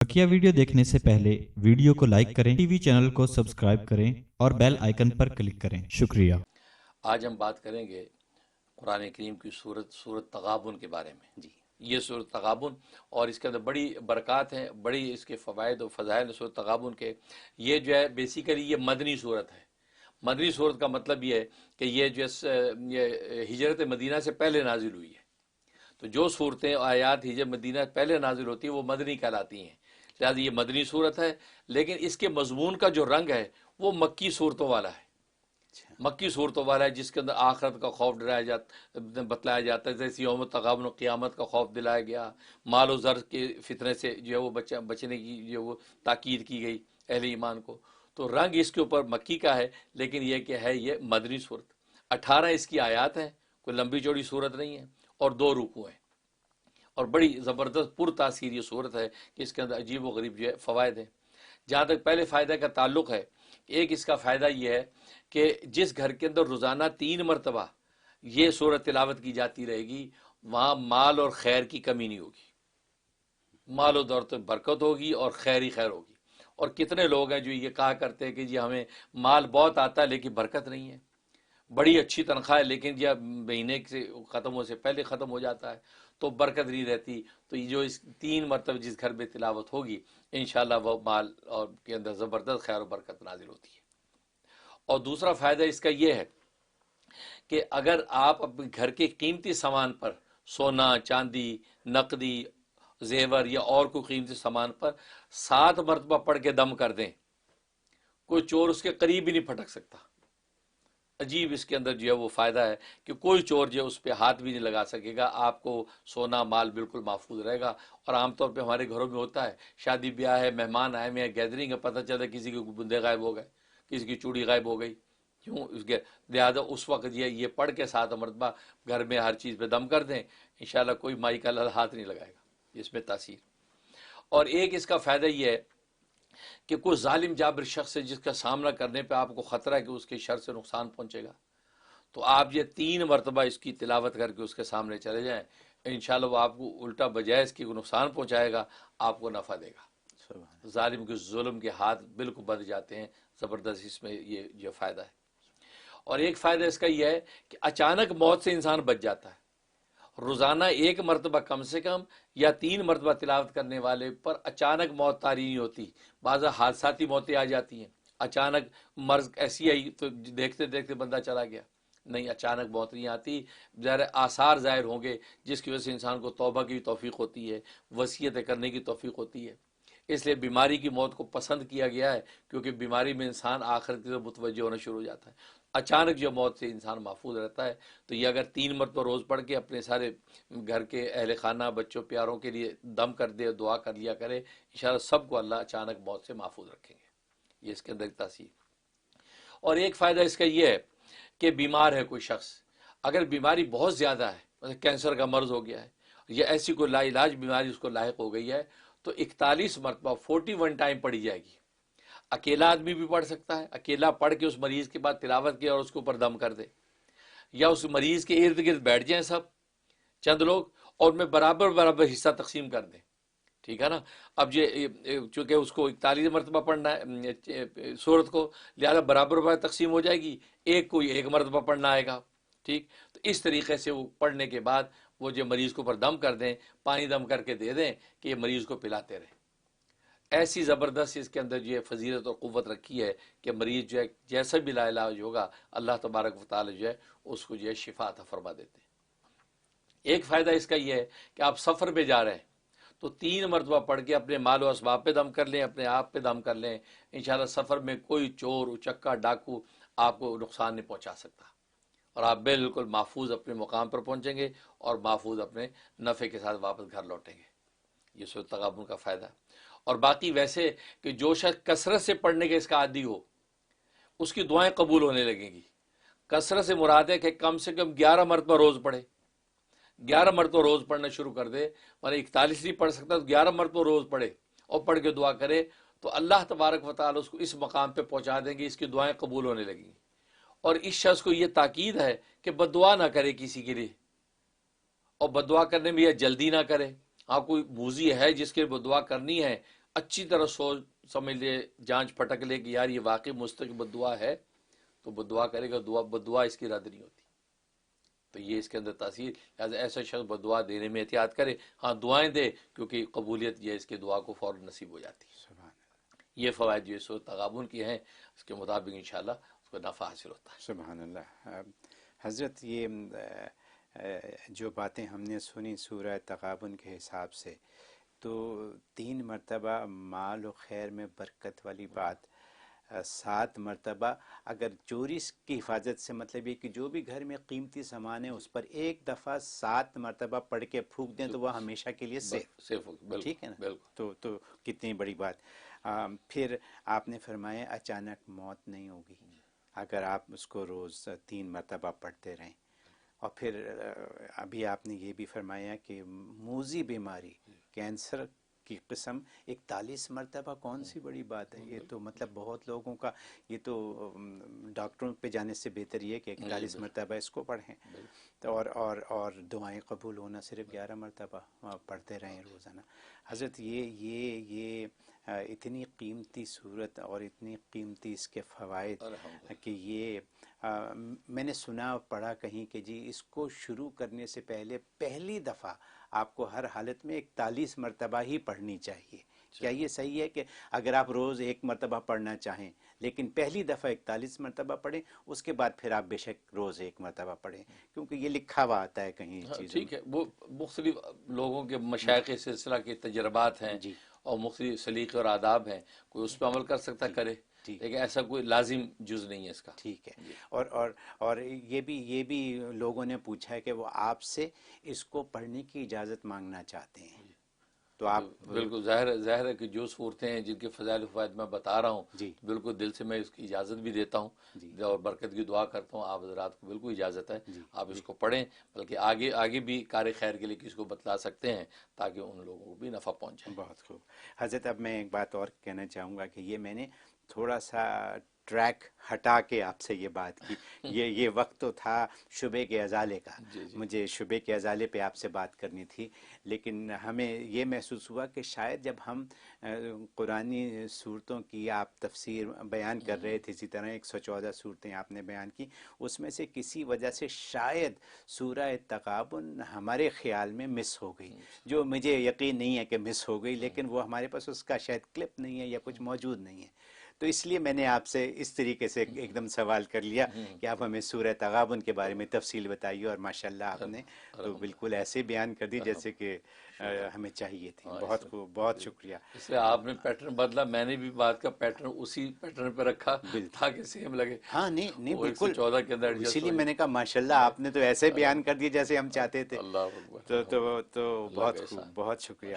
बकिया video देखने से पहले वीडियो को लाइक करें, टीवी चैनल को सब्सक्राइब करें और बेल आइकन पर क्लिक करें। शुक्रिया। आज हम बात करेंगे कुरान करीम की सूरत तगाबुन के बारे में। जी, ये सूरत तगाबुन और इसके अंदर बड़ी बरक़ात हैं, बड़ी इसके फ़वाइद और फ़ज़ाइल सूरत तगाबुन के। ये जो है बेसिकली ये मदनी सूरत है। मदनी सूरत का मतलब ये है कि ये ये हिजरत मदीना से पहले नाजिल हुई है। तो जो सूरतें आयात हिजरत मदीना से पहले नाजिल होती हैं वो मदनी कहलाती हैं। लिहाजा ये मदनी सूरत है, लेकिन इसके मजमून का जो रंग है वो मक्की सूरतों वाला है। मक्की सूरतों वाला है, जिसके अंदर आखरत का खौफ डराया जाता बतलाया जाता है। जैसे यौम तगाबुन क़यामत का खौफ दिलाया गया, माल और ज़र के फितने से जो है वो बचने की जो वो ताकीद की गई अहले ईमान को। तो रंग इसके ऊपर मक्की का है, लेकिन यह क्या है, ये मदनी सूरत। 18 इसकी आयात हैं, कोई लंबी चौड़ी सूरत नहीं है, और 2 रुकू हैं। और बड़ी ज़बरदस्त पुरतासीर ये सूरत है कि इसके अंदर अजीब व गरीब जो है फ़वाइद हैं। जहाँ तक पहले फ़ायदे का ताल्लुक़ है, एक इसका फ़ायदा ये है कि जिस घर के अंदर रोज़ाना 3 मरतबा ये सूरत तिलावत की जाती रहेगी, वहाँ माल और खैर की कमी नहीं होगी। माल और दौलत में बरकत होगी और खैर ही खैर होगी। और कितने लोग हैं जो ये कहा करते हैं कि जी हमें माल बहुत आता है लेकिन बरकत नहीं है, बड़ी अच्छी तनख्वाह है लेकिन जब महीने से ख़त्म होने से पहले ख़त्म हो जाता है तो बरकत नहीं रहती। तो ये जो इस 3 मरतबे जिस घर में तिलावत होगी, इंशाअल्लाह वो माल और के अंदर ज़बरदस्त खैर और बरकत नाजिल होती है। और दूसरा फ़ायदा इसका ये है कि अगर आप अपने घर के कीमती सामान पर, सोना चांदी, नकदी, जेवर या और कोई कीमती सामान पर 7 मरतबा पढ़ के दम कर दें, कोई चोर उसके करीब भी नहीं फटक सकता। अजीब इसके अंदर जो है वो फ़ायदा है कि कोई चोर जो है उस पर हाथ भी नहीं लगा सकेगा। आपको सोना माल बिल्कुल महफूज रहेगा। और आमतौर पे हमारे घरों में होता है, शादी ब्याह है, मेहमान आए हुए हैं, गैदरिंग है, पता चला किसी के बुंदे गायब हो गए, किसी की चूड़ी गायब हो गई, क्यों उसके। लिहाजा उस वक्त ये पढ़ के 7 मरतबा घर में हर चीज़ पे दम कर दें, इंशाल्लाह कोई माई का हाथ नहीं लगाएगा। इसमें तासीर। और एक इसका फ़ायदा ये है कि कोई जालिम जाबिर शख्स है जिसका सामना करने पे आपको ख़तरा है कि उसके शर से नुकसान पहुंचेगा, तो आप ये 3 मरतबा इसकी तिलावत करके उसके सामने चले जाएं, इंशाअल्लाह वो आपको उल्टा बजाय इसकी नुकसान पहुंचाएगा, आपको नफ़ा देगा। जालिम के जुल्म के हाथ बिल्कुल बंध जाते हैं। ज़बरदस्त इसमें ये फ़ायदा है। और एक फ़ायदा इसका यह है कि अचानक मौत से इंसान बच जाता है। रोज़ाना 1 मरतबा कम से कम या 3 मरतबा तिलावत करने वाले पर अचानक मौत तारी नहीं होती। बाज़ हादसाती मौतें आ जाती हैं, अचानक मर्ज ऐसी आई तो देखते देखते बंदा चला गया। नहीं, अचानक मौत नहीं आती, ज़रा आसार ज़ाहिर होंगे जिसकी वजह से इंसान को तौबा की तौफीक होती है, वसीयत करने की तौफीक होती है। इसलिए बीमारी की मौत को पसंद किया गया है, क्योंकि बीमारी में इंसान आखिरत की तरफ मुतवज्जह होना शुरू हो जाता है। अचानक जो मौत से इंसान महफूज रहता है। तो ये अगर 3 मरतबा रोज़ पढ़ के अपने सारे घर के अहल खाना बच्चों प्यारों के लिए दम कर दे, दुआ कर लिया करे, इंशाअल्लाह सबको अल्लाह अचानक मौत से महफूज रखेंगे। ये इसके अंदर तासीर। और एक फ़ायदा इसका ये है कि बीमार है कोई शख्स, अगर बीमारी बहुत ज़्यादा है, मतलब कैंसर का मर्ज़ हो गया है या ऐसी कोई लाइलाज बीमारी उसको लायक हो गई है, तो 41 मरतबा 41 टाइम पढ़ी जाएगी। अकेला आदमी भी पढ़ सकता है, अकेला पढ़ के उस मरीज के बाद तिलावत किया और उसके ऊपर दम कर दे, या उस मरीज के इर्द गिर्द बैठ जाएं सब चंद लोग और में बराबर बराबर हिस्सा तकसीम कर दें। ठीक है ना। अब ये चूँकि उसको 41 मरतबा पढ़ना है सूरत को, लिहाजा बराबर बराबर तकसीम हो जाएगी, एक कोई 1 मरतबा पढ़ना आएगा। ठीक, तो इस तरीके से वो पढ़ने के बाद वो जो मरीज़ को ऊपर दम कर दें, पानी दम करके दे दें कि ये मरीज़ को पिलाते रहें। ऐसी ज़बरदस्त इसके अंदर जो है फजीलत और क़ुव्वत रखी है कि मरीज़ जो है जैसा भी लाइलाज होगा, अल्लाह तबारक व तआला जो है उसको जो है शिफा अता फरमा देते हैं। एक फ़ायदा इसका ये है कि आप सफ़र पे जा रहे हैं तो 3 मरतबा पढ़ के अपने माल व असबाब पे दम कर लें, अपने आप पे दम कर लें, इंशाअल्लाह सफ़र में कोई चोर उचक्का डाकू आपको नुकसान नहीं पहुँचा सकता, और आप बिल्कुल महफूज अपने मुकाम पर पहुँचेंगे और महफूज अपने नफ़े के साथ वापस घर लौटेंगे। ये सूरत तगाबुन का फ़ायदा है। और बाकी वैसे कि जो शख्स कसरत से पढ़ने के इसका आदी हो, उसकी दुआएं कबूल होने लगेंगी। कसरत से मुराद है कि कम से कम 11 मरतबा रोज़ पढ़े, 11 मरतबा रोज़ पढ़ना शुरू कर दे। मैंने 41 नहीं पढ़ सकता तो 11 मरतबा रोज़ पढ़े और पढ़ के दुआ करे, तो अल्लाह तबारक व तआला उसको इस मकाम पे पहुँचा देंगे, इसकी दुआएं कबूल होने लगेंगी। और इस शख्स को ये ताकीद है कि बददुआ ना करे किसी के लिए, और बददुआ करने में यह जल्दी ना करे। हाँ, कोई मूजी है जिसके लिए बददुआ करनी है, اچھی طرح سوچ سمجھ لے، جانچ پھٹک لے کہ یار یہ واقعی مستقل بد دعا ہے تو بد دعا کرے گا، بد دعا اس کی رد نہیں ہوتی. تو یہ اس کے اندر تاثیر، لہٰذا ایسا شخص بد دعا دینے میں احتیاط کرے. ہاں دعائیں دے، کیونکہ قبولیت یہ اس کے دعا کو فوراً نصیب ہو جاتی ہے. سبحان اللہ، یہ فوائد جو سورۃ تغابن کی ہیں اس کے مطابق انشاءاللہ اس کو نفع حاصل ہوتا ہے. سبحان اللہ. حضرت یہ جو باتیں ہم نے سنی سورہ تغابن کے حساب سے، تو 3 مرتبہ مال و خیر میں برکت والی بات، 7 مرتبہ اگر چوری کی حفاظت سے مطلب یہ کہ جو بھی گھر میں قیمتی سامان ہے اس پر ایک دفعہ 7 مرتبہ پڑھ کے پھونک دیں تو وہ ہمیشہ کے لیے سیف ہو، بالکل ٹھیک ہے نا. بالکل. تو کتنی بڑی بات. پھر آپ نے فرمایا اچانک موت نہیں ہوگی اگر آپ اس کو روز 3 مرتبہ پڑھتے رہیں. اور پھر ابھی آپ نے یہ بھی فرمایا کہ موذی بیماری کینسر کی قسم 41 مرتبہ کون سی بڑی بات ہے. یہ تو مطلب بہت لوگوں کا، یہ تو ڈاکٹروں پہ جانے سے بہتر یہ کہ 41 مرتبہ اس کو پڑھیں. تو اور دعائیں قبول ہونا صرف 11 مرتبہ پڑھتے رہیں روزانہ. حضرت یہ اتنی قیمتی صورت اور اتنی قیمتی اس کے فوائد کہ یہ میں نے سنا اور پڑھا کہیں کہ جی اس کو شروع کرنے سے پہلے پہلی دفعہ آپ کو ہر حالت میں 41 مرتبہ ہی پڑھنی چاہیے. کیا یہ صحیح ہے کہ اگر آپ روز 1 مرتبہ پڑھنا چاہیں لیکن پہلی دفعہ 41 مرتبہ پڑھیں، اس کے بعد پھر آپ بے شک روز 1 مرتبہ پڑھیں، کیونکہ یہ لکھا ہوا آتا ہے کہیں چیزوں ٹھیک ہے، وہ مختلف لوگوں کے مشائخ سلسلہ کے تجربات ہیں جی اور مختلف سلیقے اور آداب ہیں، کوئی اس پہ عمل کر سکتا کرے، لیکن ایسا کوئی لازم جز نہیں ہے اس کا. ٹھیک ہے. اور یہ بھی لوگوں نے پوچھا ہے کہ وہ آپ سے اس کو پڑھنے کی اجازت مانگنا چاہتے ہیں، تو آپ بالکل ظاہر ہے کہ جو صورتیں ہیں جن کے فضائل و فوائد میں بتا رہا ہوں، جی بالکل دل سے میں اس کی اجازت بھی دیتا ہوں اور برکت کی دعا کرتا ہوں. آپ حضرات کو بالکل اجازت ہے، آپ اس کو پڑھیں، بلکہ آگے بھی کار خیر کے لیے کسی کو بتلا سکتے ہیں تاکہ ان لوگوں کو بھی نفع پہنچے. بہت خوب. حضرت اب میں ایک بات اور کہنا چاہوں گا کہ یہ میں نے تھوڑا سا ٹریک ہٹا کے آپ سے یہ بات کی. یہ وقت تو تھا شبے کے ازالے کا، مجھے شبے کے ازالے پہ آپ سے بات کرنی تھی، لیکن ہمیں یہ محسوس ہوا کہ شاید جب ہم قرآنی صورتوں کی آپ تفسیر بیان کر رہے تھے، اسی طرح 114 صورتیں آپ نے بیان کی، اس میں سے کسی وجہ سے شاید سورہ تغابن ہمارے خیال میں مس ہو گئی، جو مجھے یقین نہیں ہے کہ مس ہو گئی، لیکن وہ ہمارے پاس اس کا شاید کلپ نہیں ہے یا کچھ موجود نہیں ہے. تو اس لیے میں نے آپ سے اس طریقے سے ایک دم سوال کر لیا کہ آپ ہمیں سورہ تغابن کے بارے میں تفصیل بتائیے، اور ماشاءاللہ آپ نے تو بالکل ایسے بیان کر دی جیسے کہ ہمیں چاہیے تھی. بہت خوب، بہت شکریہ. اس لیے آپ نے پیٹرن بدلا، میں نے بھی بات کا پیٹرن اسی پیٹرن پہ رکھا تاکہ سیم لگے. ہاں نہیں بالکل، 114 کے اندر اسی لیے میں نے کہا ماشاءاللہ آپ نے تو ایسے بیان کر دیے جیسے ہم چاہتے تھے. اللہ اکبر. تو بہت خوب، بہت شکریہ.